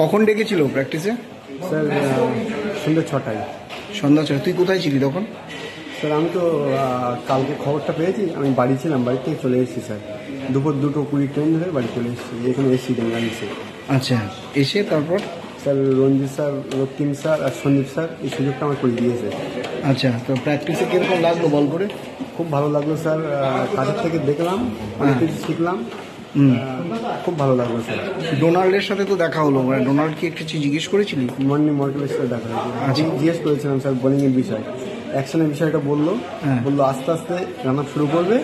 কখন ডেকেছিল প্র্যাকটিসে? স্যার সন্ধ্যে 6টায়। সন্ধ্যা 6টায়। তুই কোথায় ছিলি তখন? স্যার আমি তো কালকে খবরটা পেয়েছি, আমি বাড়ি ছিলাম, বাড়ি থেকে চলে এসেছি স্যার। দুপুর 2:20 ট্রেন ধরে বাড়ি চলে এসেছি, এখানে এসেছি বেঙ্গালুরুতে। আচ্ছা, এসে তারপর? স্যার রঞ্জিত স্যার, রক্তিম স্যার আর সন্দীপ স্যার এই সুযোগটা আমার করে দিয়েছে। আচ্ছা, তো প্র্যাকটিসে কীরকম লাগলো বল করে? খুব ভালো লাগলো স্যার, কাজের থেকে দেখলাম, অনেক কিছু শিখলাম, খুব ভালো লাগলো স্যার। ডোনাল্ডের সাথে তো দেখা হলো, মানে ডোনাল্ড কি কিছু জিজ্ঞেস করেছিলি? মর্নিং মর্কেলের সাথে দেখা হয়েছে, জিজ্ঞেস করেছিলাম স্যার বোলিংয়ের বিষয়, অ্যাকশনের বিষয়টা বললো আস্তে আস্তে রান আপ শুরু করবে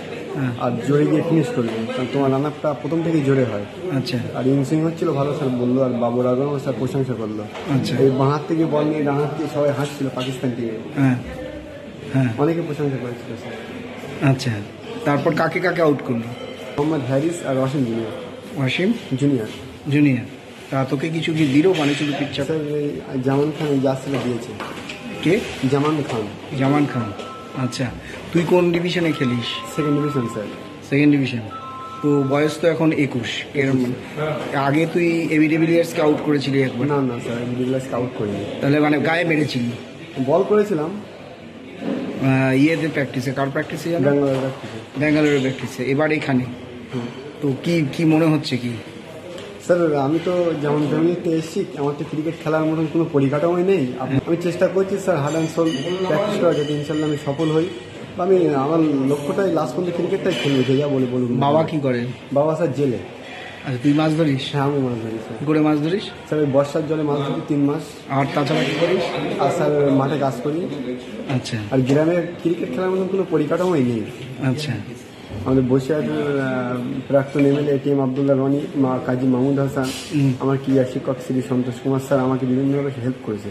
আর জোরে গিয়ে ফিনিশ করবে, কারণ তোমার রান আপটা প্রথম থেকেই জোরে হয়। আচ্ছা। আর ইনসুইং হচ্ছিল ভালো স্যার বললো, আর বাবর আজম স্যার প্রশংসা করলো। আচ্ছা। এই বাঁ হাত থেকে বল নিয়ে ডান হাত থেকে সবাই হাসছিল পাকিস্তান থেকে, অনেকে প্রশংসা করেছিল স্যার। আচ্ছা, তারপর কাকে কাকে আউট করলো? মোহাম্মদ হ্যারিস আর ওয়াসিম জুনিয়র। ওয়াসিম জুনিয়র। তা তোকে কিছু কি দিল, মানে শুধু পিকচার? স্যার জামান খান জাসিলা দিয়েছে। কে? জামান খান। আচ্ছা, তুই কোন ডিভিশনে খেলিস? Second division sir. Second division. তো বয়স তো এখন 21, এরকম। আগে তুই এবি ডিভিলিয়ার্সকে আউট করেছিলি একবার? না স্যার, ডিভিলিয়ার্সকে আউট করিনি। তাহলে মানে গায়ে মেরেছিলি? বল করেছিলাম ইয়েতে প্র্যাকটিসে। কার প্র্যাকটিসে? ব্যাঙ্গালোরের প্র্যাকটিসে। এবার এখানে তো কি মনে হচ্ছে কি? স্যার আমি তো যেমন ফ্যামিলিতে এসেছি, আমার তো ক্রিকেট খেলার মতন কোনো পরিকাঠামোই নেই। আমি চেষ্টা করছি sir hard and soul practice করা, যাতে ইনশাল্লাহ আমি সফল হই। আমি আমার লক্ষ্যটাই লাস্ট পর্যন্ত ক্রিকেটটাই খেলবো, যে যা বলুন। বাবা কি করে? বাবা স্যার জেলে। আচ্ছা, তুই মাছ ধরিস? হ্যাঁ আমি মাছ ধরি স্যার। কি করে মাছ ধরিস? স্যার ওই বর্ষার জলে মাছ ধরি 3 মাস। আর তাছাড়া কি করিস? আর স্যার মাঠে কাজ করি। আচ্ছা। আর গ্রামে ক্রিকেট খেলার মতন কোনো পরিকাঠামোই নেই। আচ্ছা। আমাদের বসিরহাট প্রাক্তন এমএলএ এটিএম আবদুল্লাহ রনি, কাজী মাহমুদ হাসান, আমার ক্রীড়া শিক্ষক শ্রী সন্তোষ কুমার স্যার আমাকে বিভিন্নভাবে হেল্প করেছে।